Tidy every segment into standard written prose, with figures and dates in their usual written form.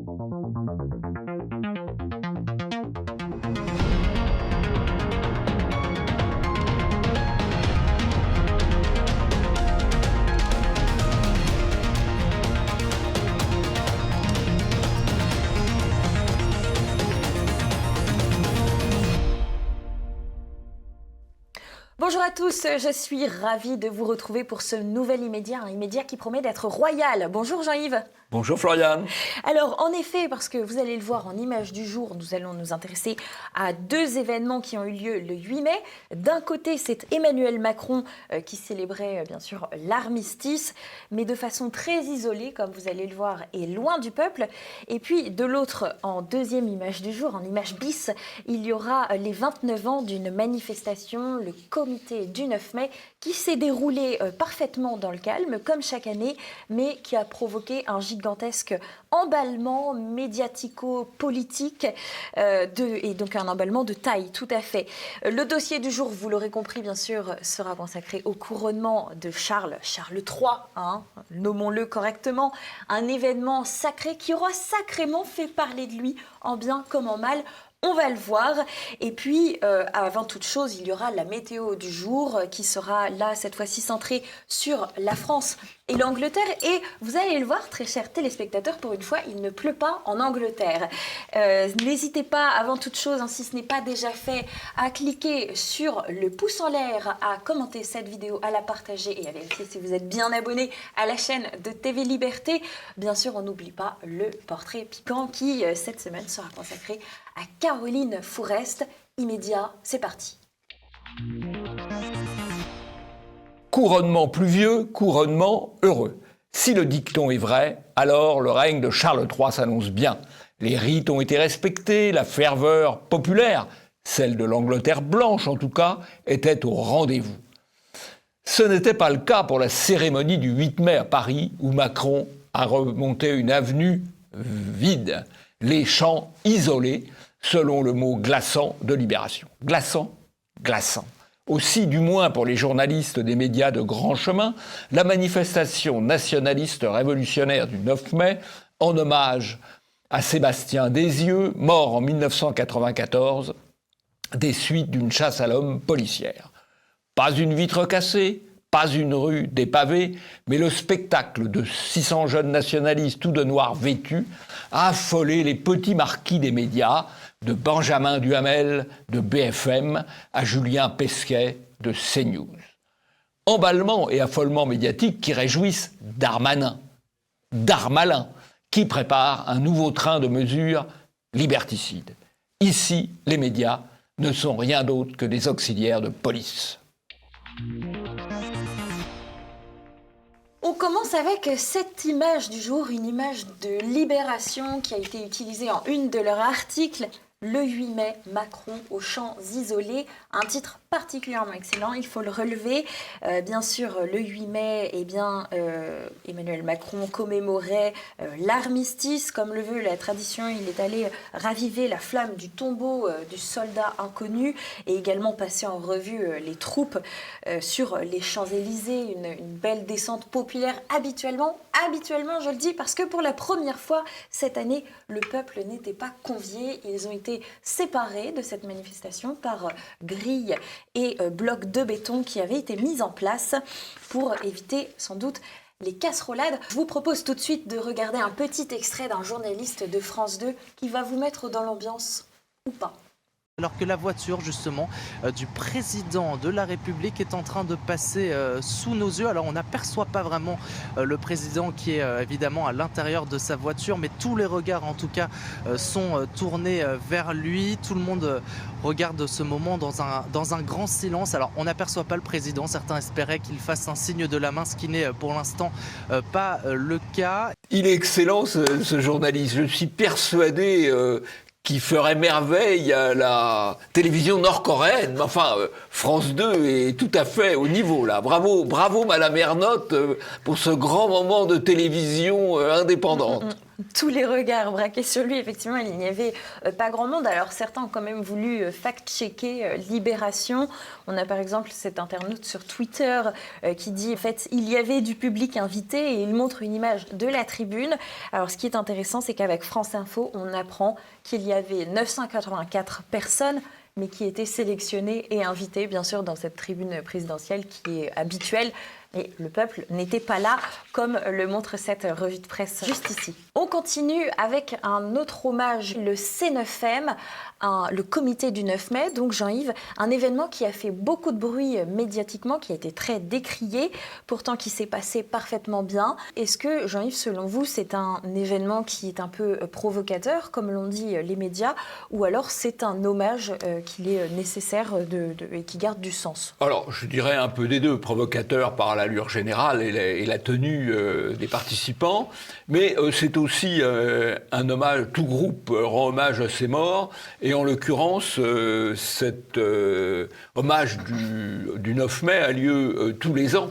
Bonjour à tous, je suis ravie de vous retrouver pour ce nouvel immédiat, un immédiat qui promet d'être royal. Bonjour Jean-Yves. Bonjour Floriane. Alors en effet, parce que vous allez le voir en image du jour, nous allons nous intéresser à deux événements qui ont eu lieu le 8 mai. D'un côté, c'est Emmanuel Macron qui célébrait bien sûr l'armistice, mais de façon très isolée, comme vous allez le voir, et loin du peuple. Et puis de l'autre, en deuxième image du jour, en image bis, il y aura les 29 ans d'une manifestation, le comité du 9 mai, qui s'est déroulé parfaitement dans le calme, comme chaque année, mais qui a provoqué un gigantesque emballement médiatico-politique et donc un emballement de taille, tout à fait. Le dossier du jour, vous l'aurez compris, bien sûr, sera consacré au couronnement de Charles III, nommons-le correctement, un événement sacré qui aura sacrément fait parler de lui, en bien comme en mal. On va le voir. Et puis, avant toute chose, il y aura la météo du jour qui sera là, cette fois-ci, centrée sur la France et l'Angleterre. Et vous allez le voir, très chers téléspectateurs, pour une fois, il ne pleut pas en Angleterre. N'hésitez pas, avant toute chose, si ce n'est pas déjà fait, à cliquer sur le pouce en l'air, à commenter cette vidéo, à la partager et à vérifier si vous êtes bien abonné à la chaîne de TV Liberté. Bien sûr, on n'oublie pas le portrait piquant qui, cette semaine, sera consacré à Caroline Fourest. Immédiat, c'est parti. Couronnement pluvieux, couronnement heureux. Si le dicton est vrai, alors le règne de Charles III s'annonce bien. Les rites ont été respectés, la ferveur populaire, celle de l'Angleterre blanche en tout cas, était au rendez-vous. Ce n'était pas le cas pour la cérémonie du 8 mai à Paris, où Macron a remonté une avenue vide, les champs isolés, selon le mot glaçant de Libération. Glaçant, glaçant. Aussi, du moins pour les journalistes des médias de grand chemin, la manifestation nationaliste révolutionnaire du 9 mai, en hommage à Sébastien Desieux, mort en 1994, des suites d'une chasse à l'homme policière. Pas une vitre cassée, pas une rue dépavée, mais le spectacle de 600 jeunes nationalistes tout de noir vêtus a affolé les petits marquis des médias, de Benjamin Duhamel de BFM à Julien Pesquet de CNews. Emballement et affolement médiatique qui réjouissent Darmanin, qui prépare un nouveau train de mesures liberticides. Ici, les médias ne sont rien d'autre que des auxiliaires de police. On commence avec cette image du jour, une image de Libération qui a été utilisée en une de leurs articles. Le 8 mai, Macron aux champs isolés, un titre particulièrement excellent, il faut le relever. Bien sûr, le 8 mai, Emmanuel Macron commémorait l'armistice. Comme le veut la tradition, il est allé raviver la flamme du tombeau du soldat inconnu et également passer en revue les troupes sur les Champs-Élysées. Une belle descente populaire habituellement, je le dis, parce que pour la première fois cette année, le peuple n'était pas convié. Ils ont été séparés de cette manifestation par grilles et blocs de béton qui avaient été mis en place pour éviter sans doute les casserolades. Je vous propose tout de suite de regarder un petit extrait d'un journaliste de France 2 qui va vous mettre dans l'ambiance ou pas. Alors que la voiture justement du président de la République est en train de passer sous nos yeux. Alors on n'aperçoit pas vraiment le président qui est évidemment à l'intérieur de sa voiture, mais tous les regards en tout cas sont tournés vers lui. Tout le monde regarde ce moment dans un grand silence. Alors on n'aperçoit pas le président, certains espéraient qu'il fasse un signe de la main, ce qui n'est pour l'instant pas le cas. Il est excellent ce journaliste, je suis persuadé qui ferait merveille à la télévision nord-coréenne. Enfin, France 2 est tout à fait au niveau, là. Bravo Madame Ernotte pour ce grand moment de télévision indépendante. tous les regards braqués sur lui. Effectivement, il n'y avait pas grand monde. Alors certains ont quand même voulu fact-checker Libération. On a par exemple cet internaute sur Twitter qui dit en fait il y avait du public invité et il montre une image de la tribune. Alors ce qui est intéressant, c'est qu'avec France Info, on apprend qu'il y avait 984 personnes mais qui étaient sélectionnées et invitées, bien sûr, dans cette tribune présidentielle qui est habituelle. Et le peuple n'était pas là, comme le montre cette revue de presse juste ici. On continue avec un autre hommage, le C9M, le comité du 9 mai, donc Jean-Yves, un événement qui a fait beaucoup de bruit médiatiquement, qui a été très décrié, pourtant qui s'est passé parfaitement bien. Est-ce que, Jean-Yves, selon vous, c'est un événement qui est un peu provocateur, comme l'ont dit les médias, ou alors c'est un hommage qu'il est nécessaire et qui garde du sens? Alors, je dirais un peu des deux, provocateur par l'allure générale et la tenue des participants, mais c'est aussi un hommage, tout groupe rend hommage à ses morts, et en l'occurrence, cet hommage du 9 mai a lieu tous les ans,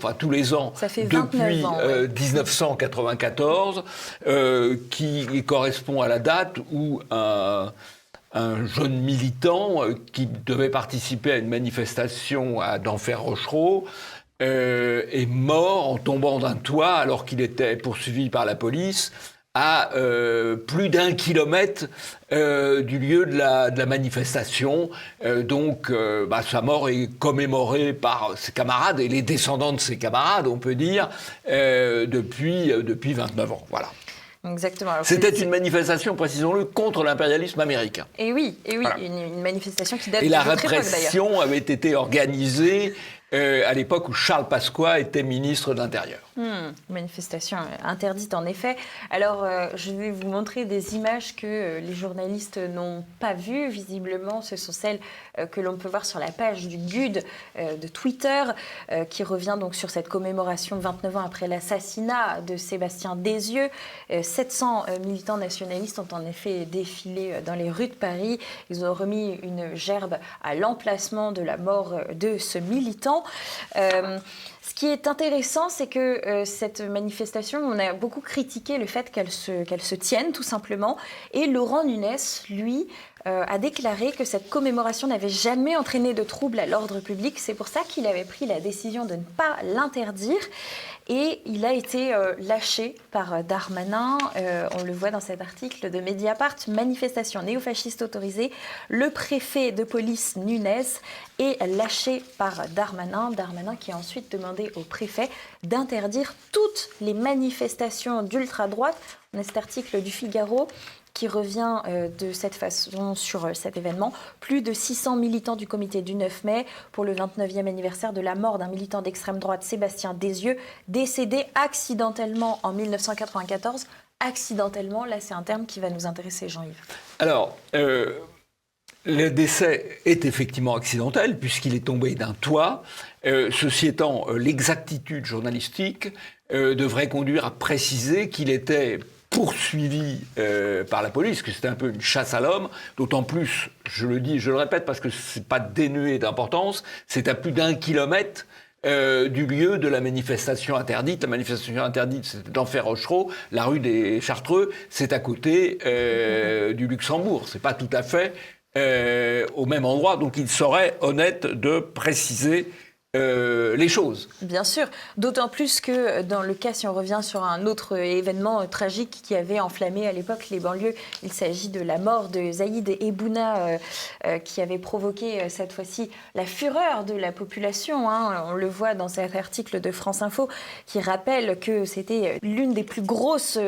Ça fait 29 depuis ans, ouais. 1994, qui correspond à la date où un jeune militant qui devait participer à une manifestation à d'Enfer-Rochereau est mort en tombant d'un toit alors qu'il était poursuivi par la police à plus d'1 kilomètre du lieu de la manifestation. Donc sa mort est commémorée par ses camarades et les descendants de ses camarades, on peut dire, depuis 29 ans. Voilà. Exactement. Alors, c'était une manifestation, précisons-le, contre l'impérialisme américain. Et oui, voilà. une manifestation qui date de notre époque, d'ailleurs. Et la répression avait été organisée à l'époque où Charles Pasqua était ministre de l'Intérieur. Manifestation interdite en effet. Alors je vais vous montrer des images que les journalistes n'ont pas vues. Visiblement, ce sont celles que l'on peut voir sur la page du GUD de Twitter, qui revient donc sur cette commémoration 29 ans après l'assassinat de Sébastien Desieux. 700 militants nationalistes ont en effet défilé dans les rues de Paris. Ils ont remis une gerbe à l'emplacement de la mort de ce militant. Ce qui est intéressant, c'est que cette manifestation, on a beaucoup critiqué le fait qu'elle se tienne, tout simplement. Et Laurent Nunez, lui, a déclaré que cette commémoration n'avait jamais entraîné de troubles à l'ordre public. C'est pour ça qu'il avait pris la décision de ne pas l'interdire. Et il a été lâché par Darmanin. On le voit dans cet article de Mediapart. Manifestation néofasciste autorisée. Le préfet de police Nunez est lâché par Darmanin. Darmanin qui a ensuite demandé au préfet d'interdire toutes les manifestations d'ultra-droite. On a cet article du Figaro qui revient de cette façon sur cet événement. Plus de 600 militants du comité du 9 mai pour le 29e anniversaire de la mort d'un militant d'extrême droite, Sébastien Desieux, décédé accidentellement en 1994. Accidentellement, là c'est un terme qui va nous intéresser, Jean-Yves. Alors, le décès est effectivement accidentel puisqu'il est tombé d'un toit. Ceci étant, l'exactitude journalistique devrait conduire à préciser qu'il était poursuivi par la police, que c'était un peu une chasse à l'homme, d'autant plus, je le dis, je le répète parce que c'est pas dénué d'importance, c'est à plus d'1 kilomètre du lieu de la manifestation interdite. La manifestation interdite, c'était d'Enfer-Rochereau, la rue des Chartreux, c'est à côté du Luxembourg, c'est pas tout à fait au même endroit, donc il serait honnête de préciser les choses. Bien sûr, d'autant plus que dans le cas, si on revient sur un autre événement tragique qui avait enflammé à l'époque les banlieues, il s'agit de la mort de Zaïd Ebouna qui avait provoqué cette fois-ci la fureur de la population. On le voit dans cet article de France Info qui rappelle que c'était l'une des plus grosses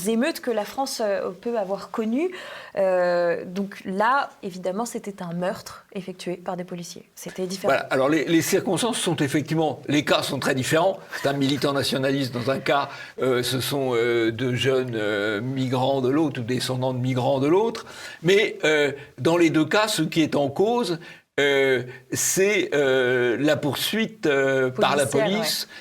émeutes que la France peut avoir connues. Donc là, évidemment, c'était un meurtre effectué par des policiers. C'était différent. Voilà. Alors les circonstances sont effectivement, les cas sont très différents. C'est un militant nationaliste dans un cas, ce sont deux jeunes migrants de l'autre ou descendants de migrants de l'autre. Mais dans les deux cas, ce qui est en cause, c'est la poursuite par la police. Ouais.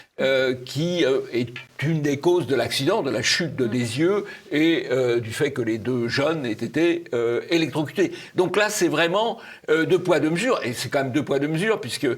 Qui est une des causes de l'accident, de la chute de Desieux et du fait que les deux jeunes aient été électrocutés. Donc là, c'est vraiment deux poids, deux mesures. Et c'est quand même deux poids, deux mesures, puisque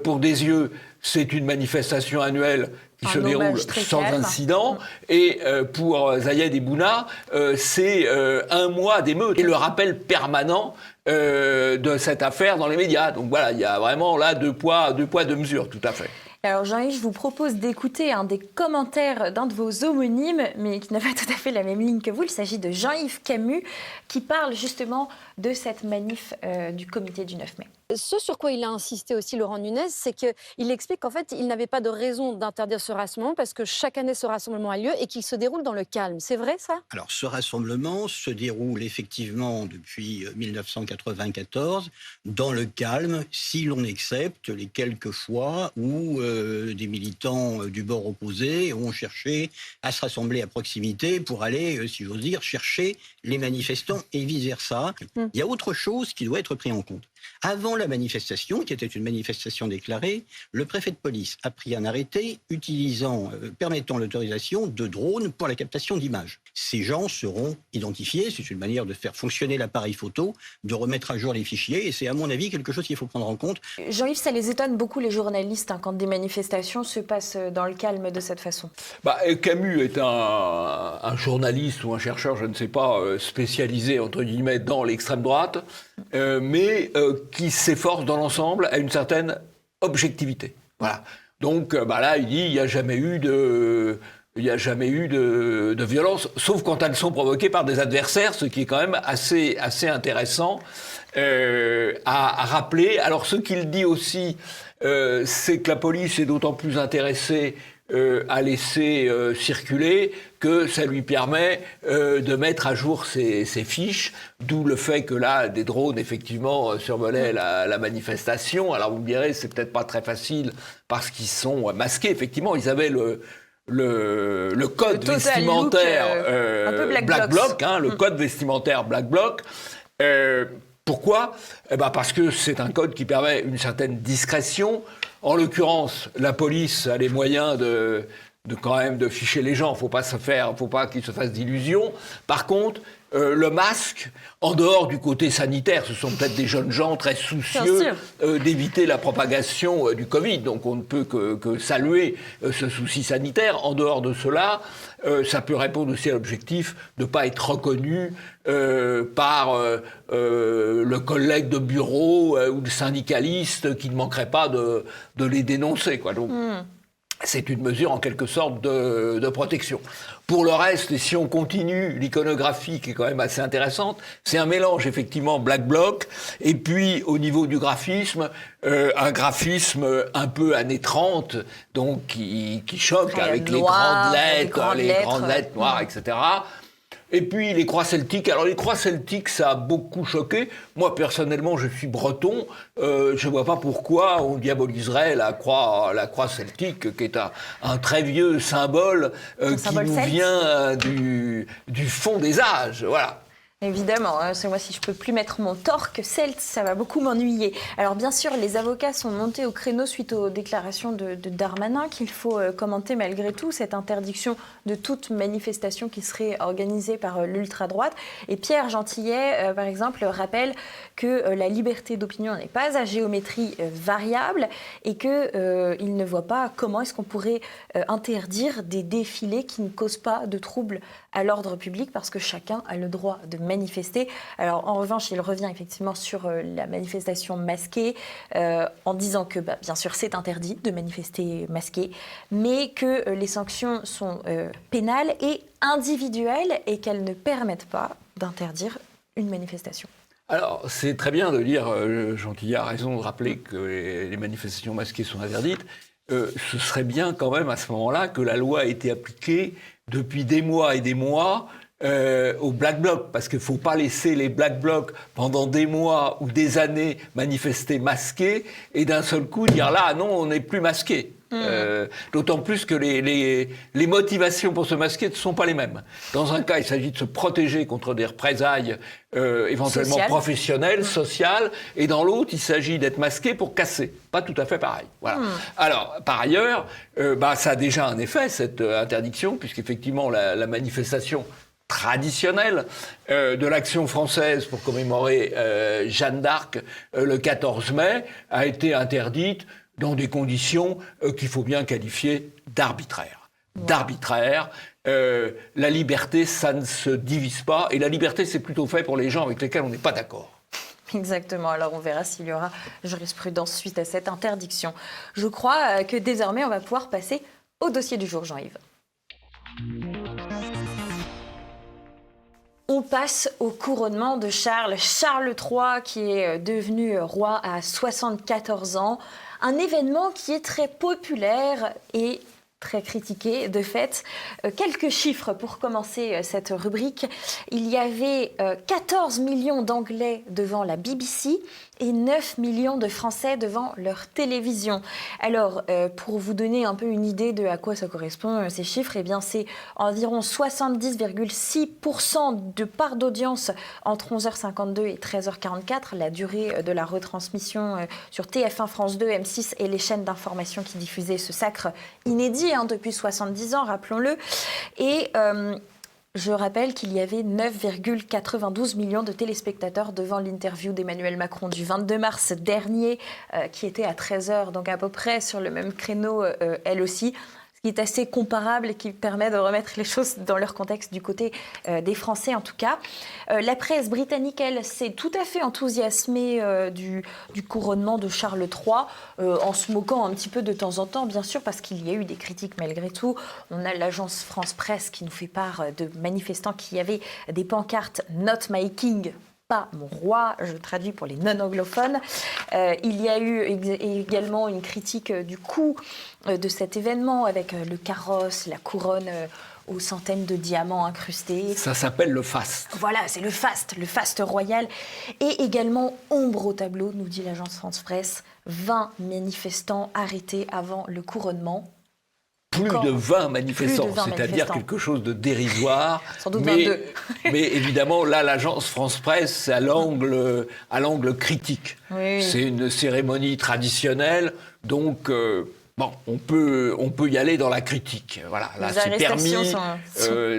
pour Desieux, c'est une manifestation annuelle qui se déroule sans calme. incident. Et pour Zayed et Bouna, c'est un mois d'émeute et le rappel permanent de cette affaire dans les médias. Donc voilà, il y a vraiment là deux poids, deux mesures, tout à fait. Alors Jean-Yves, je vous propose d'écouter un des commentaires d'un de vos homonymes, mais qui n'a pas tout à fait la même ligne que vous. Il s'agit de Jean-Yves Camus, qui parle justement de cette manif du comité du 9 mai. Ce sur quoi il a insisté aussi, Laurent Nunez, c'est qu'il explique qu'en fait, il n'avait pas de raison d'interdire ce rassemblement parce que chaque année, ce rassemblement a lieu et qu'il se déroule dans le calme. C'est vrai, ça ? Alors, ce rassemblement se déroule effectivement depuis 1994 dans le calme, si l'on accepte les quelques fois où des militants du bord opposé ont cherché à se rassembler à proximité pour aller, si j'ose dire, chercher les manifestants et vice-versa. Il y a autre chose qui doit être pris en compte. Avant la manifestation, qui était une manifestation déclarée, le préfet de police a pris un arrêté permettant l'autorisation de drones pour la captation d'images. Ces gens seront identifiés, c'est une manière de faire fonctionner l'appareil photo, de remettre à jour les fichiers, et c'est à mon avis quelque chose qu'il faut prendre en compte. Jean-Yves, ça les étonne beaucoup les journalistes quand des manifestations se passent dans le calme de cette façon. Camus est un journaliste ou un chercheur, je ne sais pas, spécialisé entre guillemets dans l'extrême droite, mais qui s'efforce dans l'ensemble à une certaine objectivité. Voilà. Donc là, il dit il n'y a jamais eu de violence, sauf quand elles sont provoquées par des adversaires, ce qui est quand même assez intéressant à rappeler. Alors, ce qu'il dit aussi, c'est que la police est d'autant plus intéressée à laisser circuler que ça lui permet de mettre à jour ses fiches, d'où le fait que là, des drones, effectivement, survolaient la manifestation. Alors, vous me direz, c'est peut-être pas très facile parce qu'ils sont masqués. Effectivement, ils avaient le code vestimentaire un peu Black Bloc, le code vestimentaire Black Bloc. Pourquoi ? Parce que c'est un code qui permet une certaine discrétion. En l'occurrence, la police a les moyens de quand même de ficher les gens. Faut pas qu'ils se fassent d'illusions. Par contre, le masque, en dehors du côté sanitaire, ce sont peut-être des jeunes gens très soucieux d'éviter la propagation du Covid. Donc on ne peut que saluer ce souci sanitaire. En dehors de cela, ça peut répondre aussi à l'objectif de ne pas être reconnu par le collègue de bureau ou le syndicaliste qui ne manquerait pas de les dénoncer, quoi. Donc, c'est une mesure en quelque sorte de protection. Pour le reste, et si on continue, l'iconographie qui est quand même assez intéressante, c'est un mélange effectivement Black Bloc, et puis au niveau du graphisme, un graphisme un peu années 30, donc qui choque avec les grandes lettres noires, etc. Et puis les croix celtiques. Alors les croix celtiques, ça a beaucoup choqué. Moi personnellement, je suis breton. Je vois pas pourquoi on diaboliserait la croix celtique, qui est un très vieux symbole qui nous vient du fond des âges. Voilà. Évidemment, c'est moi, si je peux plus mettre mon torque celte, ça va beaucoup m'ennuyer. Alors bien sûr, les avocats sont montés au créneau suite aux déclarations de Darmanin qu'il faut commenter malgré tout, cette interdiction de toute manifestation qui serait organisée par l'ultra-droite. Et Pierre Gentillet, par exemple, rappelle que la liberté d'opinion n'est pas à géométrie variable et qu'il ne voit pas comment est-ce qu'on pourrait interdire des défilés qui ne causent pas de troubles à l'ordre public parce que chacun a le droit de manifester. Alors en revanche, il revient effectivement sur la manifestation masquée en disant que bien sûr c'est interdit de manifester masqué, mais que les sanctions sont pénales et individuelles et qu'elles ne permettent pas d'interdire une manifestation. Alors, c'est très bien de dire, Gentillet a raison de rappeler que les manifestations masquées sont interdites. Ce serait bien quand même à ce moment-là que la loi ait été appliquée depuis des mois et des mois aux Black Blocs, parce qu'il ne faut pas laisser les Black Blocs pendant des mois ou des années manifester masqués et d'un seul coup dire là, non, on n'est plus masqué. D'autant plus que les motivations pour se masquer ne sont pas les mêmes. Dans un cas, il s'agit de se protéger contre des représailles éventuellement professionnelles, sociales, et dans l'autre, il s'agit d'être masqué pour casser. Pas tout à fait pareil. Voilà. Alors, par ailleurs, ça a déjà un effet, cette interdiction, puisqu'effectivement, la manifestation traditionnelle de l'Action française pour commémorer Jeanne d'Arc le 14 mai a été interdite dans des conditions qu'il faut bien qualifier d'arbitraires. Wow. D'arbitraires. La liberté, ça ne se divise pas. Et la liberté, c'est plutôt fait pour les gens avec lesquels on n'est pas d'accord. Exactement. Alors, on verra s'il y aura jurisprudence suite à cette interdiction. Je crois que désormais, on va pouvoir passer au dossier du jour, Jean-Yves. On passe au couronnement de Charles III, qui est devenu roi à 74 ans. Un événement qui est très populaire et très critiqué, de fait. Quelques chiffres pour commencer cette rubrique. Il y avait 14 millions d'Anglais devant la BBC et 9 millions de Français devant leur télévision. Alors, pour vous donner un peu une idée de à quoi ça correspond, ces chiffres, eh bien, c'est environ 70,6% de part d'audience entre 11h52 et 13h44, la durée de la retransmission sur TF1, France 2, M6 et les chaînes d'information qui diffusaient ce sacre inédit depuis 70 ans, rappelons-le. Et je rappelle qu'il y avait 9,92 millions de téléspectateurs devant l'interview d'Emmanuel Macron du 22 mars dernier, qui était à 13h, donc à peu près sur le même créneau, elle aussi. Qui est assez comparable et qui permet de remettre les choses dans leur contexte du côté des Français en tout cas. La presse britannique, elle, s'est tout à fait enthousiasmée du couronnement de Charles III, en se moquant un petit peu de temps en temps, bien sûr, parce qu'il y a eu des critiques malgré tout. On a l'agence France Presse qui nous fait part de manifestants qui avaient des pancartes « Not my king ». Pas mon roi, je traduis pour les non-anglophones. Il y a eu également une critique du coût de cet événement avec le carrosse, la couronne aux centaines de diamants incrustés. Ça s'appelle le faste. Voilà, c'est le faste royal. Et également, ombre au tableau, nous dit l'agence France Presse, 20 manifestants arrêtés avant le couronnement. Plus de 20 manifestants, c'est-à-dire quelque chose de dérisoire. Sans doute 22. Mais évidemment, là, l'agence France Presse, c'est à l'angle critique. Oui. C'est une cérémonie traditionnelle, donc on peut y aller dans la critique. Voilà, là,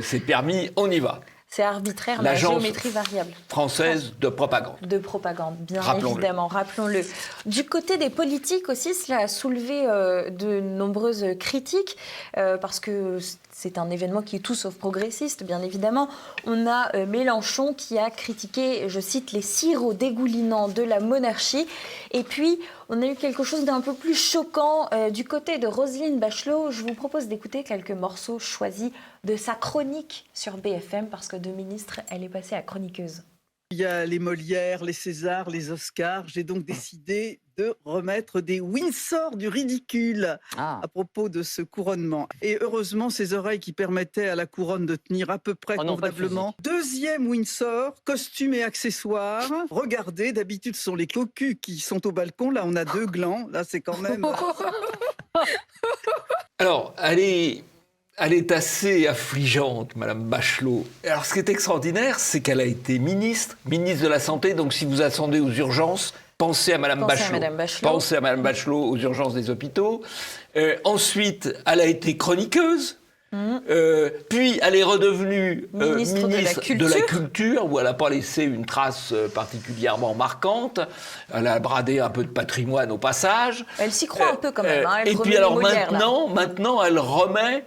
c'est permis, on y va. C'est arbitraire, la géométrie variable. Française de propagande. De propagande, bien évidemment, rappelons-le. Du côté des politiques aussi, cela a soulevé de nombreuses critiques, parce que c'est un événement qui est tout sauf progressiste, bien évidemment. On a Mélenchon qui a critiqué, je cite, les sirops dégoulinants de la monarchie. Et puis, on a eu quelque chose d'un peu plus choquant du côté de Roselyne Bachelot. Je vous propose d'écouter quelques morceaux choisis de sa chronique sur BFM, parce que de ministre, elle est passée à chroniqueuse. Il y a les Molières, les Césars, les Oscars. J'ai donc décidé de remettre des Windsor du ridicule à propos de ce couronnement. Et heureusement, ces oreilles qui permettaient à la couronne de tenir à peu près convenablement. Deuxième Windsor, costumes et accessoires. Regardez, d'habitude, ce sont les cocus qui sont au balcon. Là, on a 2 glands. Là, c'est quand même... Alors, elle est assez affligeante, Madame Bachelot. Alors, ce qui est extraordinaire, c'est qu'elle a été ministre de la Santé. Donc, si vous attendez aux urgences, pensez à Madame Bachelot. Pensez à Madame Bachelot aux urgences des hôpitaux. Ensuite, elle a été chroniqueuse. Puis, elle est redevenue ministre de la Culture, où elle n'a pas laissé une trace particulièrement marquante. Elle a bradé un peu de patrimoine au passage. Elle s'y croit un peu quand même. Et puis alors maintenant, elle remet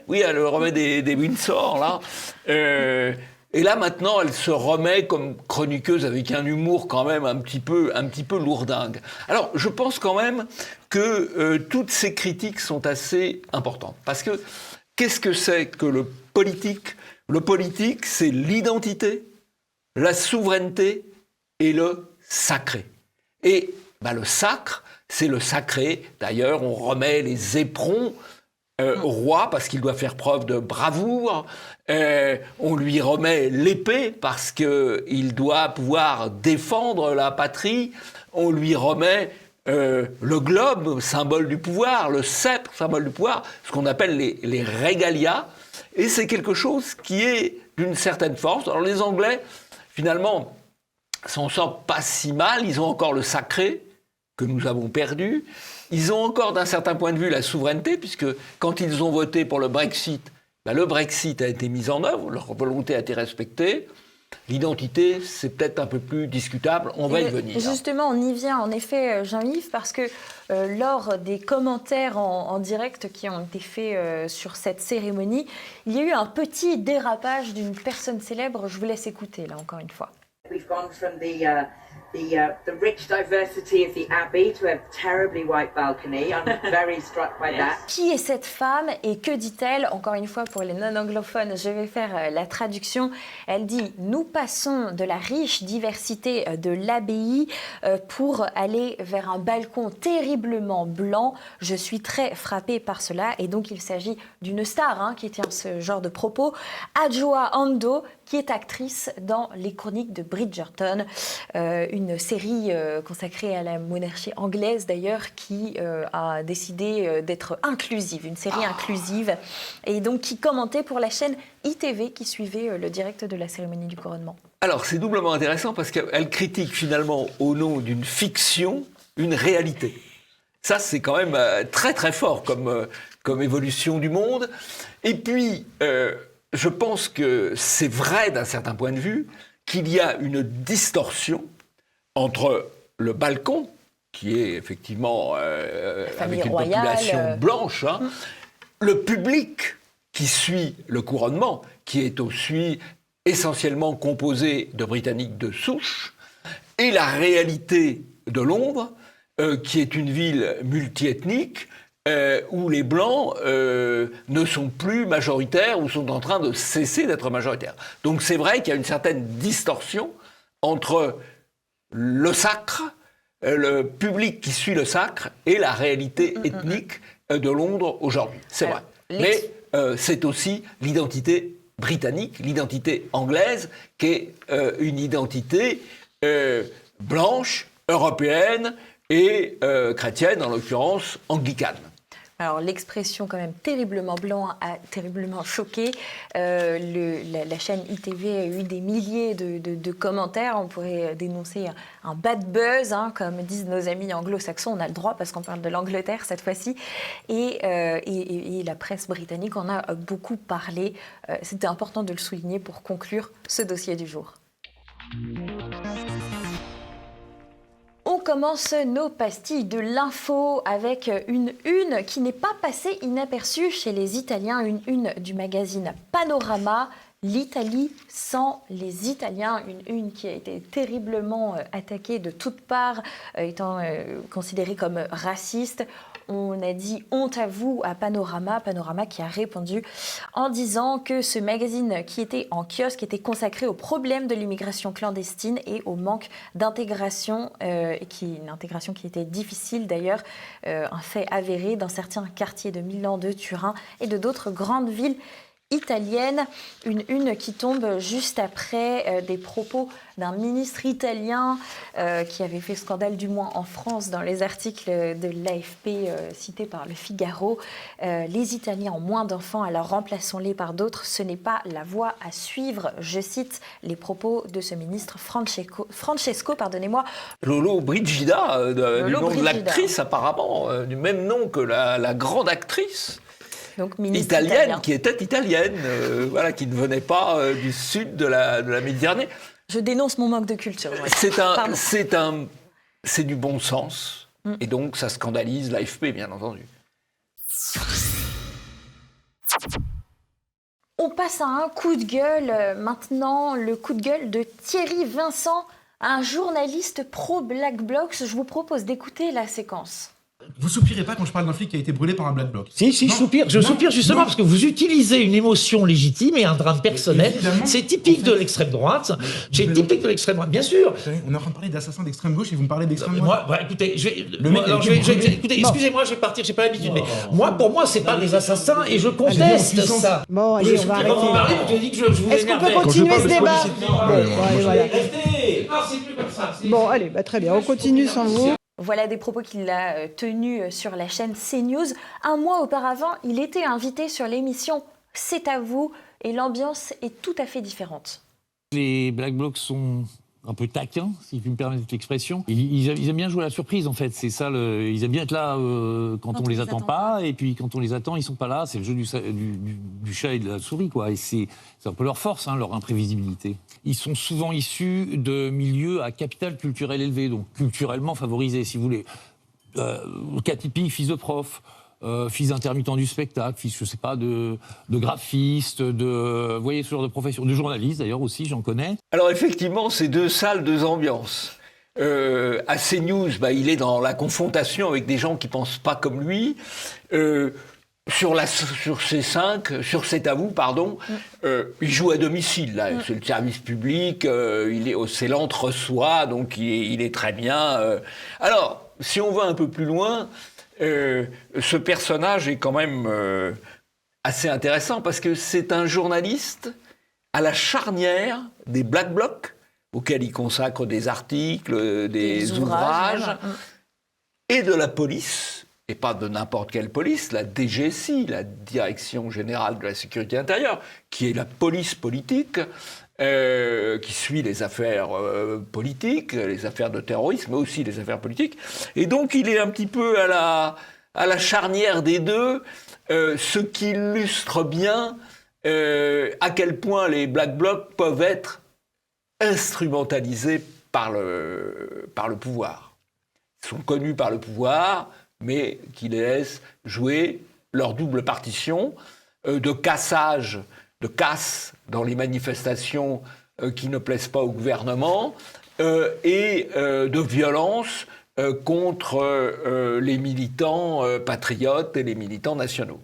des Windsor, là. Et là, maintenant, elle se remet comme chroniqueuse avec un humour quand même un petit peu lourdingue. Alors, je pense quand même que toutes ces critiques sont assez importantes. Parce que qu'est-ce que c'est que le politique ? Le politique, c'est l'identité, la souveraineté et le sacré. Et le sacre, c'est le sacré. D'ailleurs, on remet les éperons au roi parce qu'il doit faire preuve de bravoure. On lui remet l'épée parce qu'il doit pouvoir défendre la patrie. On lui remet le globe, symbole du pouvoir, le sceptre, symbole du pouvoir, ce qu'on appelle les régalias. Et c'est quelque chose qui est d'une certaine force. Alors les Anglais, finalement, s'en sortent pas si mal. Ils ont encore le sacré, que nous avons perdu. Ils ont encore, d'un certain point de vue, la souveraineté, puisque quand ils ont voté pour le Brexit a été mis en œuvre, leur volonté a été respectée. L'identité, c'est peut-être un peu plus discutable, on va y venir. Justement, on y vient en effet, Jean-Yves, parce que lors des commentaires en direct qui ont été faits sur cette cérémonie, il y a eu un petit dérapage d'une personne célèbre. Je vous laisse écouter, là, encore une fois. We've gone from the rich diversity of the Abbey to a terribly white balcony. I'm very struck by that. Qui est cette femme et que dit-elle? Encore une fois, pour les non-anglophones, je vais faire la traduction. Elle dit « Nous passons de la riche diversité de l'abbaye pour aller vers un balcon terriblement blanc. Je suis très frappée par cela. » Et donc, il s'agit d'une star qui tient ce genre de propos. Adjoa Andoh, qui est actrice dans Les Chroniques de Bridgerton, une série consacrée à la monarchie anglaise d'ailleurs, qui a décidé d'être inclusive, une série inclusive, et donc qui commentait pour la chaîne ITV qui suivait le direct de la cérémonie du couronnement. Alors c'est doublement intéressant parce qu'elle critique finalement au nom d'une fiction une réalité. Ça c'est quand même très très fort comme évolution du monde. Et puis je pense que c'est vrai d'un certain point de vue qu'il y a une distorsion entre le balcon, qui est effectivement avec une population blanche, le public qui suit le couronnement, qui est aussi essentiellement composé de Britanniques de souche, et la réalité de Londres, qui est une ville multiethnique, où les Blancs ne sont plus majoritaires ou sont en train de cesser d'être majoritaires. Donc c'est vrai qu'il y a une certaine distorsion entre le sacre, le public qui suit le sacre et la réalité ethnique de Londres aujourd'hui. C'est vrai. Mais c'est aussi l'identité britannique, l'identité anglaise, qui est une identité blanche, européenne et chrétienne, en l'occurrence anglicane. Alors l'expression quand même terriblement blanc a terriblement choqué. La chaîne ITV a eu des milliers de commentaires. On pourrait dénoncer un bad buzz, comme disent nos amis anglo-saxons. On a le droit parce qu'on parle de l'Angleterre cette fois-ci. Et la presse britannique en a beaucoup parlé. C'était important de le souligner pour conclure ce dossier du jour. On commence nos pastilles de l'info avec une qui n'est pas passée inaperçue chez les Italiens, une du magazine Panorama. L'Italie sans les Italiens, une qui a été terriblement attaquée de toutes parts, étant considérée comme raciste. On a dit « honte à vous » à Panorama qui a répondu en disant que ce magazine qui était en kiosque était consacré au problème de l'immigration clandestine et au manque d'intégration, une intégration qui était difficile d'ailleurs, un fait avéré dans certains quartiers de Milan, de Turin et de d'autres grandes villes italienne, une qui tombe juste après des propos d'un ministre italien qui avait fait scandale, du moins en France, dans les articles de l'AFP cités par Le Figaro. Les Italiens ont moins d'enfants, alors remplaçons-les par d'autres. Ce n'est pas la voie à suivre. Je cite les propos de ce ministre Francesco, Lolo Brigida, du nom de l'actrice apparemment, du même nom que la grande actrice. Donc, italienne, qui était italienne, qui ne venait pas du sud de la Méditerranée. Je dénonce mon manque de culture. C'est du bon sens, et donc ça scandalise l'AFP, bien entendu. On passe à un coup de gueule maintenant, le coup de gueule de Thierry Vincent, un journaliste pro-Black Blocs. Je vous propose d'écouter la séquence. Vous soupirez pas quand je parle d'un flic qui a été brûlé par un Black Bloc. Si, je soupire. Je soupire justement parce que vous utilisez une émotion légitime et un drame personnel. C'est typique de l'extrême droite. C'est typique de l'extrême droite, bien sûr. On est en train de parler d'assassins d'extrême gauche et vous me parlez d'extrême droite. Moi, écoutez, écoutez, excusez-moi, je vais partir, j'ai pas l'habitude. Mais pour moi, c'est pas des assassins et je conteste ça. Bon, allez, on va arrêter. Est-ce qu'on peut continuer ce débat? Voilà. Non, c'est plus comme ça. Bon, allez, très bien, on continue sans vous. Voilà des propos qu'il a tenus sur la chaîne CNews. Un mois auparavant, il était invité sur l'émission C'est à vous et l'ambiance est tout à fait différente. Les Black Blocs sont un peu taquins, si je me permets cette expression. Ils aiment bien jouer à la surprise, en fait. C'est ça, ils aiment bien être là quand on les attend pas, et puis quand on les attend, ils sont pas là. C'est le jeu du chat et de la souris, quoi. Et c'est un peu leur force, hein, leur imprévisibilité. Ils sont souvent issus de milieux à capital culturel élevé, donc culturellement favorisés, si vous voulez. Cas typique, fils de prof, fils d'intermittent du spectacle, fils, je sais pas, de graphiste, vous voyez, ce genre de profession, de journaliste d'ailleurs aussi, j'en connais. Alors effectivement, c'est deux salles, deux ambiances. À CNews, il est dans la confrontation avec des gens qui pensent pas comme lui. Sur C'est à vous, pardon, il joue à domicile, là. C'est le service public, c'est l'entre-soi, donc il est très bien. Alors, si on va un peu plus loin, ce personnage est quand même assez intéressant parce que c'est un journaliste à la charnière des Black Blocs, auxquels il consacre des articles, des ouvrages, et de la police, et pas de n'importe quelle police, la DGSI, la Direction Générale de la Sécurité Intérieure, qui est la police politique, qui suit les affaires politiques, les affaires de terrorisme, mais aussi les affaires politiques. Et donc, il est un petit peu à la charnière des deux, ce qui illustre bien à quel point les Black Blocs peuvent être instrumentalisés par le pouvoir. Ils sont connus par le pouvoir, mais qui les laissent jouer leur double partition de cassage, de casse dans les manifestations qui ne plaisent pas au gouvernement et de violence contre les militants patriotes et les militants nationaux.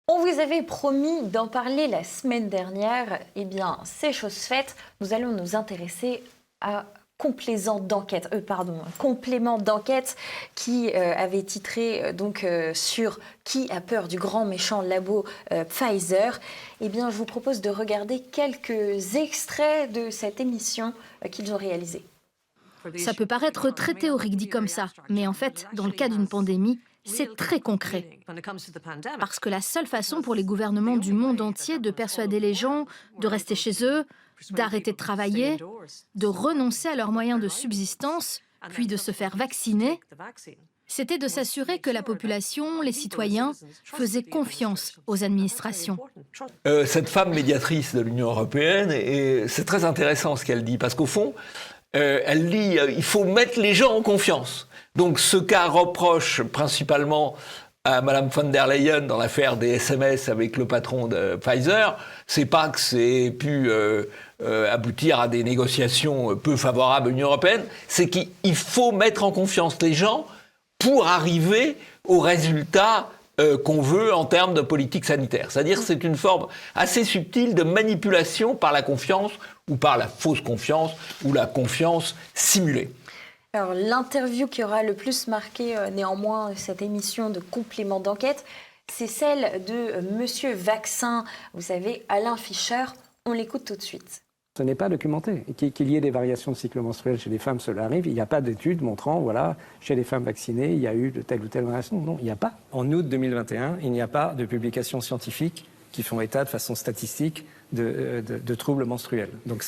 On vous avait promis d'en parler la semaine dernière. Eh bien, c'est chose faite. Nous allons nous intéresser à complément d'enquête qui avait titré sur qui a peur du grand méchant labo Pfizer. Eh bien, je vous propose de regarder quelques extraits de cette émission qu'ils ont réalisée. Ça peut paraître très théorique dit comme ça, mais en fait, dans le cas d'une pandémie, c'est très concret. Parce que la seule façon pour les gouvernements du monde entier de persuader les gens de rester chez eux, d'arrêter de travailler, de renoncer à leurs moyens de subsistance, puis de se faire vacciner, c'était de s'assurer que la population, les citoyens, faisaient confiance aux administrations. Cette femme médiatrice de l'Union européenne, et c'est très intéressant ce qu'elle dit, parce qu'au fond, elle dit il faut mettre les gens en confiance. Donc ce cas reproche principalement à Mme von der Leyen dans l'affaire des SMS avec le patron de Pfizer, c'est pas que c'est pu aboutir à des négociations peu favorables à l'Union européenne, c'est qu'il faut mettre en confiance les gens pour arriver au résultat qu'on veut en termes de politique sanitaire. C'est-à-dire que c'est une forme assez subtile de manipulation par la confiance ou par la fausse confiance ou la confiance simulée. Alors, l'interview qui aura le plus marqué néanmoins cette émission de complément d'enquête, c'est celle de Monsieur Vaccin, vous savez, Alain Fischer. On l'écoute tout de suite. Ce n'est pas documenté. Qu'il y ait des variations de cycle menstruel chez les femmes, cela arrive. Il n'y a pas d'études montrant, voilà, chez les femmes vaccinées, il y a eu de telle ou telle variation. Non, il n'y a pas. En août 2021, il n'y a pas de publications scientifiques qui font état de façon statistique de troubles menstruels. Donc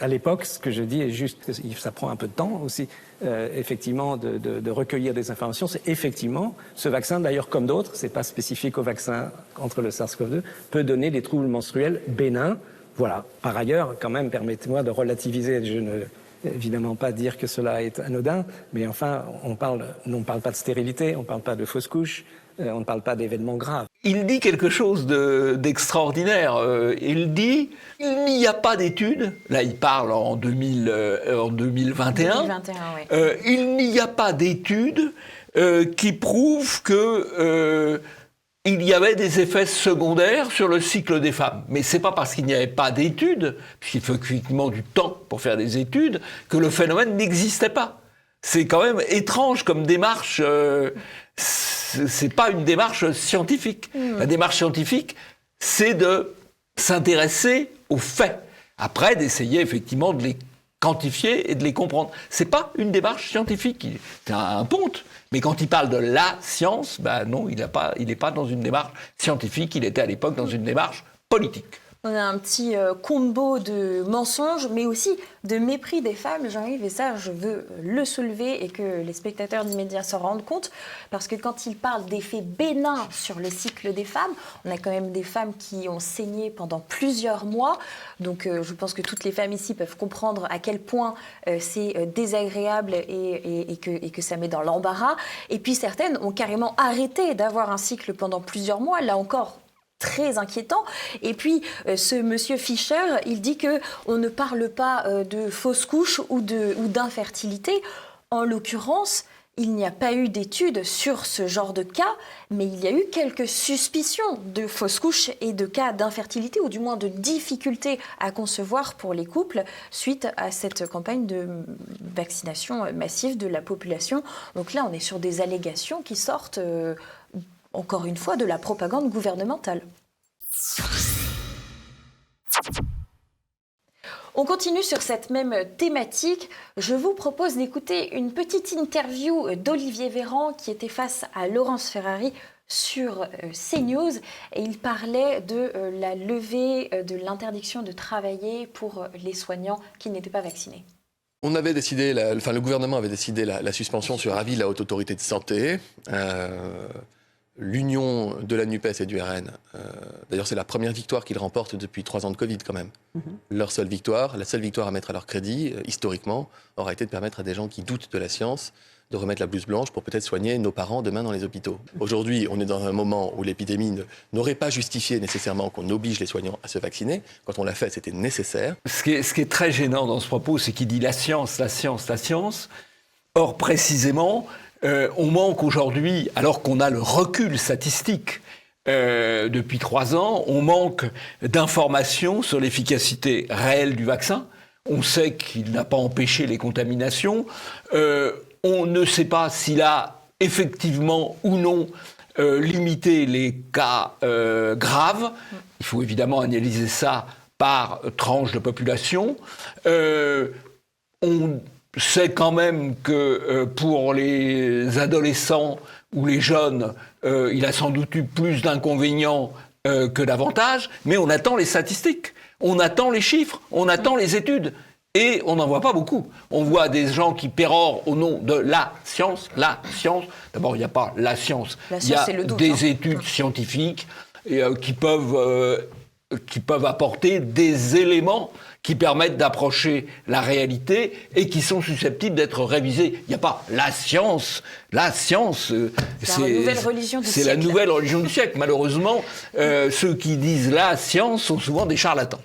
à l'époque, ce que je dis est juste, ça prend un peu de temps aussi, effectivement, de recueillir des informations. C'est effectivement, ce vaccin, d'ailleurs comme d'autres, c'est pas spécifique au vaccin contre le SARS-CoV-2, peut donner des troubles menstruels bénins. Voilà. Par ailleurs, quand même, permettez-moi de relativiser. Je ne évidemment pas dire que cela est anodin, mais enfin, on ne parle pas de stérilité, on ne parle pas de fausse couche, on ne parle pas d'événements graves. Il dit quelque chose d'extraordinaire. Il dit il n'y a pas d'études. Là, il parle en 2021. 2021, oui. Il n'y a pas d'études qui prouvent que il y avait des effets secondaires sur le cycle des femmes. Mais c'est pas parce qu'il n'y avait pas d'études, puisqu'il faut effectivement du temps pour faire des études, que le phénomène n'existait pas. C'est quand même étrange comme démarche. C'est pas une démarche scientifique. La démarche scientifique, c'est de s'intéresser aux faits. Après, d'essayer effectivement de les quantifier et de les comprendre. C'est pas une démarche scientifique. C'est un ponte. Mais quand il parle de la science, non, il n'est pas dans une démarche scientifique. Il était à l'époque dans une démarche politique. On a un petit combo de mensonges, mais aussi de mépris des femmes, Jean-Yves, et ça, je veux le soulever et que les spectateurs d'Immédiat s'en rendent compte, parce que quand il parle d'effets bénins sur le cycle des femmes, on a quand même des femmes qui ont saigné pendant plusieurs mois, donc je pense que toutes les femmes ici peuvent comprendre à quel point c'est désagréable et que ça met dans l'embarras. Et puis certaines ont carrément arrêté d'avoir un cycle pendant plusieurs mois, là encore, très inquiétant. Et puis, ce monsieur Fischer, il dit qu'on ne parle pas de fausses couches ou d'infertilité. En l'occurrence, il n'y a pas eu d'études sur ce genre de cas, mais il y a eu quelques suspicions de fausses couches et de cas d'infertilité, ou du moins de difficultés à concevoir pour les couples, suite à cette campagne de vaccination massive de la population. Donc là, on est sur des allégations qui sortent... encore une fois, de la propagande gouvernementale. On continue sur cette même thématique. Je vous propose d'écouter une petite interview d'Olivier Véran qui était face à Laurence Ferrari sur CNews et il parlait de la levée de l'interdiction de travailler pour les soignants qui n'étaient pas vaccinés. On avait décidé, le gouvernement avait décidé la suspension sur avis de la Haute Autorité de Santé. L'union de la NUPES et du RN, d'ailleurs c'est la première victoire qu'ils remportent depuis 3 ans de Covid quand même. Leur seule victoire, la seule victoire à mettre à leur crédit, historiquement, aura été de permettre à des gens qui doutent de la science de remettre la blouse blanche pour peut-être soigner nos parents demain dans les hôpitaux. Aujourd'hui, on est dans un moment où l'épidémie n'aurait pas justifié nécessairement qu'on oblige les soignants à se vacciner. Quand on l'a fait, c'était nécessaire. Ce qui est très gênant dans ce propos, c'est qu'il dit la science, la science, la science. Or, précisément... on manque aujourd'hui, alors qu'on a le recul statistique depuis 3 ans, on manque d'informations sur l'efficacité réelle du vaccin. On sait qu'il n'a pas empêché les contaminations. On ne sait pas s'il a effectivement ou non limité les cas graves. Il faut évidemment analyser ça par tranche de population. On sait quand même que pour les adolescents ou les jeunes, il a sans doute eu plus d'inconvénients que d'avantages, mais on attend les statistiques, on attend les chiffres, on attend les études, et on n'en voit pas beaucoup. On voit des gens qui pérorent au nom de la science, la science. D'abord, il n'y a pas la science, il y a des études scientifiques qui peuvent apporter des éléments qui permettent d'approcher la réalité et qui sont susceptibles d'être révisés. Il n'y a pas la science. La science, c'est la nouvelle religion du siècle. C'est la nouvelle religion du siècle. Malheureusement, ceux qui disent la science sont souvent des charlatans.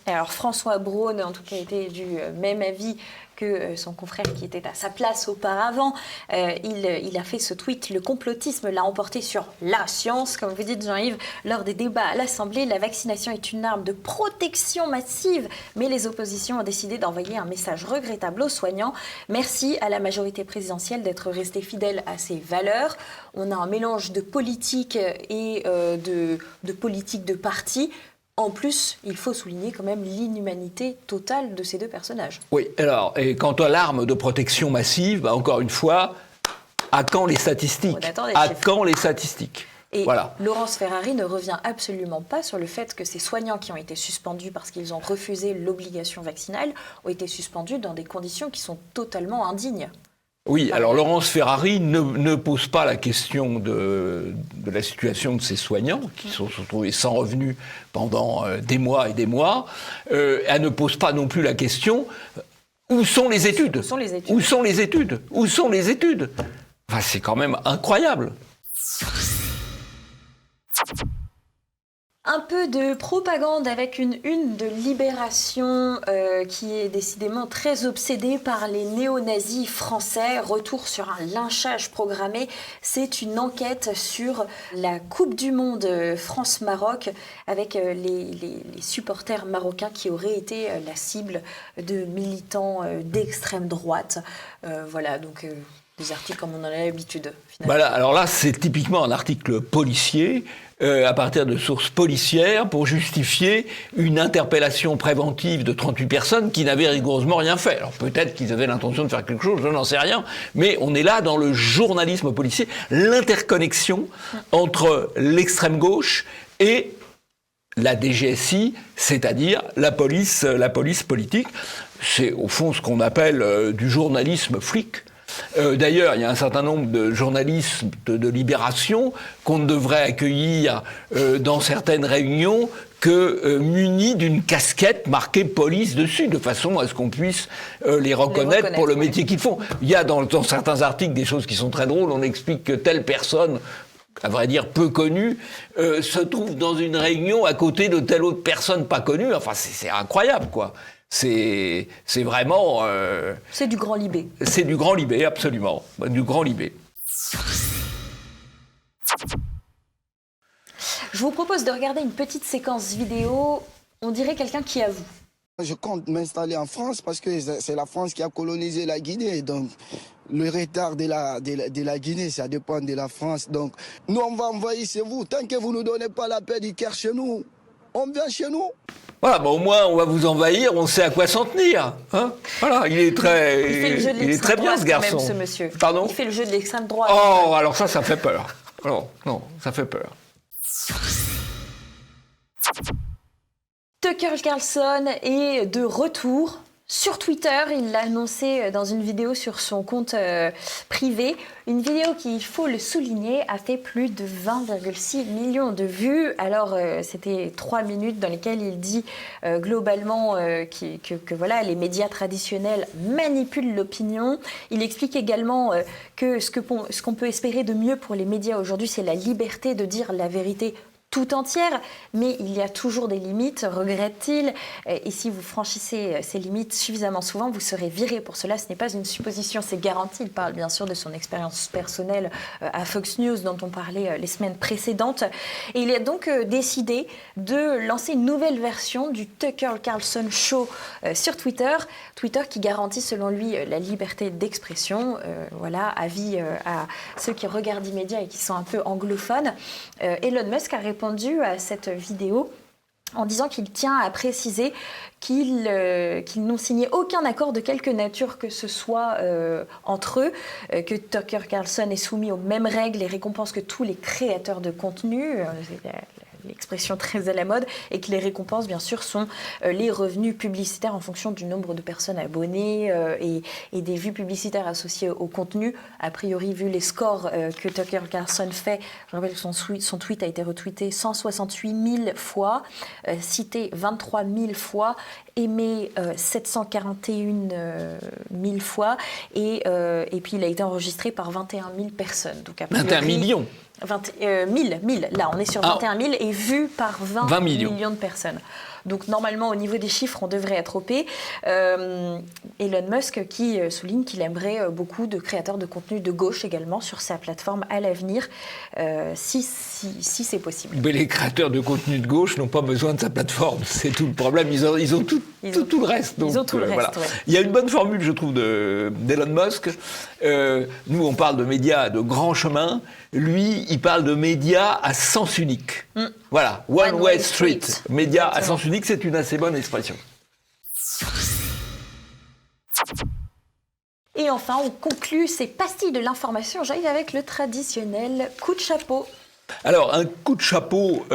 Alors François Braun, en tout cas, était du même avis que son confrère qui était à sa place auparavant. Il a fait ce tweet: le complotisme l'a emporté sur la science. Comme vous dites, Jean-Yves, lors des débats à l'Assemblée, la vaccination est une arme de protection massive, mais les oppositions ont décidé d'envoyer un message regrettable aux soignants. Merci à la majorité présidentielle d'être restée fidèle à ses valeurs. On a un mélange de politique et de politique de parti. En plus, il faut souligner quand même l'inhumanité totale de ces deux personnages. Oui, alors, et quant à l'arme de protection massive, encore une fois, à quand les statistiques ? À quand les statistiques ? Et voilà. Laurence Ferrari ne revient absolument pas sur le fait que ces soignants qui ont été suspendus parce qu'ils ont refusé l'obligation vaccinale ont été suspendus dans des conditions qui sont totalement indignes. Oui, alors Laurence Ferrari ne pose pas la question de la situation de ces soignants qui se sont retrouvés sans revenus pendant des mois et des mois. Elle ne pose pas non plus la question où sont les études ? Où sont les études ? Où sont les études ? Où sont les études ? Enfin, c'est quand même incroyable. Un peu de propagande avec une de Libération qui est décidément très obsédée par les néo-nazis français. Retour sur un lynchage programmé. C'est une enquête sur la Coupe du Monde France-Maroc avec les supporters marocains qui auraient été la cible de militants d'extrême droite. Voilà, donc des articles comme on en a l'habitude. Voilà, alors là, c'est typiquement un article policier à partir de sources policières pour justifier une interpellation préventive de 38 personnes qui n'avaient rigoureusement rien fait. Alors peut-être qu'ils avaient l'intention de faire quelque chose, je n'en sais rien, mais on est là dans le journalisme policier, l'interconnexion entre l'extrême gauche et la DGSI, c'est-à-dire la police politique. C'est au fond ce qu'on appelle du journalisme flic. D'ailleurs, il y a un certain nombre de journalistes de Libération qu'on ne devrait accueillir dans certaines réunions que munis d'une casquette marquée police dessus, de façon à ce qu'on puisse les reconnaître pour le métier qu'ils font. Il y a dans certains articles des choses qui sont très drôles. On explique que telle personne, à vrai dire peu connue, se trouve dans une réunion à côté de telle autre personne pas connue. Enfin, c'est incroyable, quoi. C'est vraiment... c'est du grand Libé. C'est du grand Libé, absolument. Du grand Libé. Je vous propose de regarder une petite séquence vidéo. On dirait quelqu'un qui avoue. Je compte m'installer en France parce que c'est la France qui a colonisé la Guinée. Donc, le retard de la Guinée, ça dépend de la France. Donc, nous, on va envahir chez vous. Tant que vous ne nous donnez pas la paix du Caire chez nous, on vient chez nous. Voilà, au moins, on va vous envahir, on sait à quoi s'en tenir. Hein, voilà, il est très bien, ce garçon. Même, ce monsieur. Pardon ? Il fait le jeu de l'extrême droite. Oh, alors ça fait peur. Non, ça fait peur. Tucker Carlson est de retour sur Twitter. Il l'a annoncé dans une vidéo sur son compte privé. Une vidéo qui, il faut le souligner, a fait plus de 20,6 millions de vues. Alors, c'était 3 minutes dans lesquelles il dit globalement que voilà, les médias traditionnels manipulent l'opinion. Il explique également que ce qu'on peut espérer de mieux pour les médias aujourd'hui, c'est la liberté de dire la vérité tout entière, mais il y a toujours des limites, regrette-t-il. Et si vous franchissez ces limites suffisamment souvent, vous serez viré. Pour cela, ce n'est pas une supposition, c'est garanti. Il parle bien sûr de son expérience personnelle à Fox News, dont on parlait les semaines précédentes. Et il a donc décidé de lancer une nouvelle version du Tucker Carlson Show sur Twitter. Twitter qui garantit, selon lui, la liberté d'expression. Voilà, avis à ceux qui regardent l'immédiat et qui sont un peu anglophones. Elon Musk a répondu à cette vidéo en disant qu'il tient à préciser qu'ils n'ont signé aucun accord de quelque nature que ce soit entre eux, que Tucker Carlson est soumis aux mêmes règles et récompenses que tous les créateurs de contenu, l'expression très à la mode, et que les récompenses, bien sûr, sont les revenus publicitaires en fonction du nombre de personnes abonnées et des vues publicitaires associées au contenu. A priori, vu les scores que Tucker Carlson fait, je rappelle que son tweet a été retweeté 168 000 fois, cité 23 000 fois, aimé 741 000 fois, et puis il a été enregistré par 21 000 personnes. Donc, a priori, 21 millions 1000, là on est sur 21 000 et vu par 20 millions de personnes. Donc normalement au niveau des chiffres on devrait être OP. Elon Musk qui souligne qu'il aimerait beaucoup de créateurs de contenu de gauche également sur sa plateforme à l'avenir, si c'est possible. Mais les créateurs de contenu de gauche n'ont pas besoin de sa plateforme, c'est tout le problème, ils ont tout le reste. Donc, ils ont tout le reste, voilà. ouais. Il y a une bonne formule je trouve d'Elon Musk, nous on parle de médias de grand chemin, lui il parle de médias à sens unique. Voilà, One Way Street, médias à sens unique, c'est une assez bonne expression. Et enfin, on conclut ces pastilles de l'information. J'arrive avec le traditionnel coup de chapeau. Alors, un coup de chapeau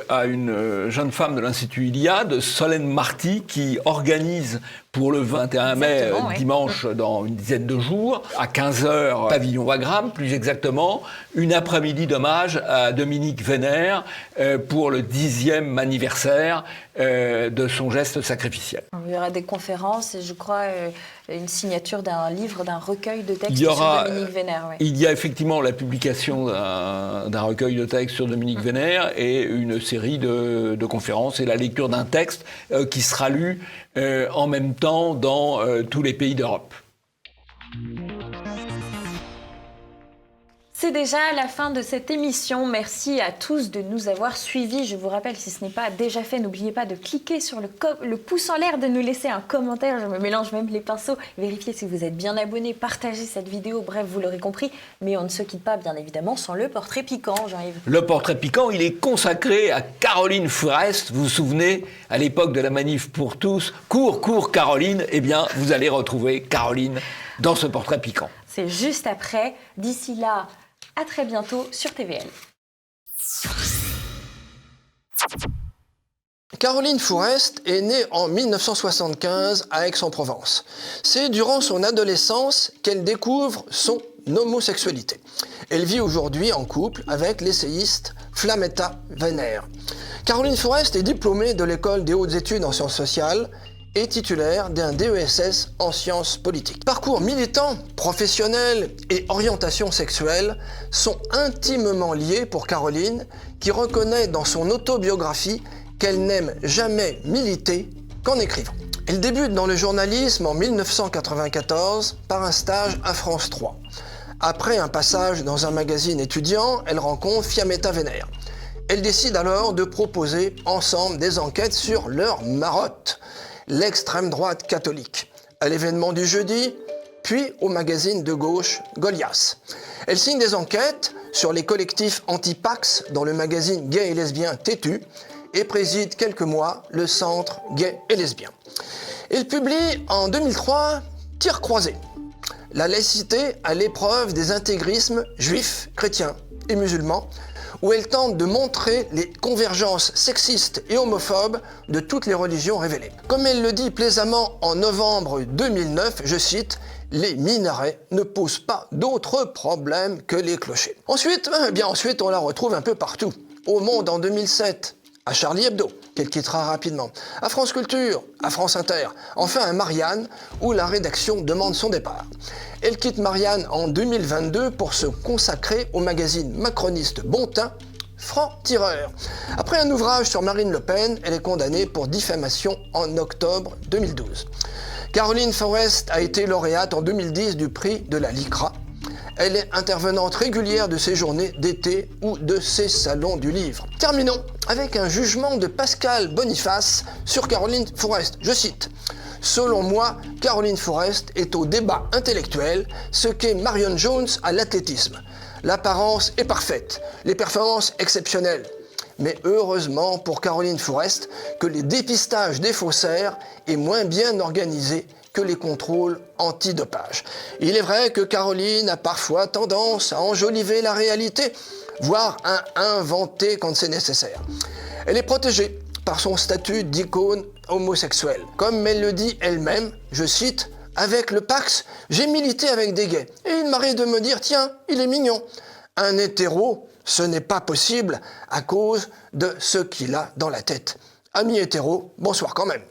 à une jeune femme de l'Institut Iliade, Solène Marty, qui organise pour le 21 mai, dimanche, dans une dizaine de jours, à 15h, pavillon Wagram, plus exactement, une après-midi d'hommage à Dominique Vénère pour le 10e anniversaire de son geste sacrificiel. Il y aura des conférences et je crois une signature d'un livre, d'un recueil de textes sur Dominique Vénère. Ouais. Il y a effectivement la publication d'un recueil de textes sur Dominique Vénère et une série de conférences et la lecture d'un texte qui sera lu en même temps dans tous les pays d'Europe. C'est déjà la fin de cette émission. Merci à tous de nous avoir suivis. Je vous rappelle, si ce n'est pas déjà fait, n'oubliez pas de cliquer sur le pouce en l'air, de nous laisser un commentaire. Je me mélange même les pinceaux. Vérifiez si vous êtes bien abonné, partagez cette vidéo. Bref, vous l'aurez compris. Mais on ne se quitte pas, bien évidemment, sans le portrait piquant, Jean-Yves. Le portrait piquant, il est consacré à Caroline Fourest. Vous vous souvenez, à l'époque de la manif pour tous, cours Caroline, eh bien, vous allez retrouver Caroline dans ce portrait piquant. C'est juste après. D'ici là, à très bientôt sur TVL. Caroline Fourest est née en 1975 à Aix-en-Provence. C'est durant son adolescence qu'elle découvre son homosexualité. Elle vit aujourd'hui en couple avec l'essayiste Flametta Weiner. Caroline Fourest est diplômée de l'école des hautes études en sciences sociales et titulaire d'un DESS en sciences politiques. Parcours militant, professionnel et orientation sexuelle sont intimement liés pour Caroline, qui reconnaît dans son autobiographie qu'elle n'aime jamais militer qu'en écrivant. Elle débute dans le journalisme en 1994 par un stage à France 3. Après un passage dans un magazine étudiant, elle rencontre Fiammetta Weiner. Elle décide alors de proposer ensemble des enquêtes sur leur marotte, l'extrême droite catholique, à l'événement du jeudi, puis au magazine de gauche Goliath. Elle signe des enquêtes sur les collectifs anti-Pax dans le magazine Gay et lesbien Têtu et préside quelques mois le centre Gay et lesbien. Elle publie en 2003 Tir croisé, la laïcité à l'épreuve des intégrismes juifs, chrétiens et musulmans, où elle tente de montrer les convergences sexistes et homophobes de toutes les religions révélées. Comme elle le dit plaisamment en novembre 2009, je cite, « Les minarets ne posent pas d'autres problèmes que les clochers ». Ensuite, on la retrouve un peu partout. Au Monde en 2007, à Charlie Hebdo, qu'elle quittera rapidement, à France Culture, à France Inter, enfin à Marianne, où la rédaction demande son départ. Elle quitte Marianne en 2022 pour se consacrer au magazine macroniste Bontin, Franc-Tireur. Après un ouvrage sur Marine Le Pen, elle est condamnée pour diffamation en octobre 2012. Caroline Fourest a été lauréate en 2010 du prix de la LICRA. Elle est intervenante régulière de ses journées d'été ou de ses salons du livre. Terminons avec un jugement de Pascal Boniface sur Caroline Fourest. Je cite « Selon moi, Caroline Fourest est au débat intellectuel ce qu'est Marion Jones à l'athlétisme. L'apparence est parfaite, les performances exceptionnelles. Mais heureusement pour Caroline Fourest que les dépistages des faussaires est moins bien organisé que les contrôles antidopage. Il est vrai que Caroline a parfois tendance à enjoliver la réalité, voire à inventer quand c'est nécessaire. Elle est protégée par son statut d'icône homosexuelle. Comme elle le dit elle-même, je cite, « Avec le Pax, j'ai milité avec des gays, et il m'arrive de me dire, tiens, il est mignon. Un hétéro, ce n'est pas possible à cause de ce qu'il a dans la tête. Amis hétéros, bonsoir quand même. »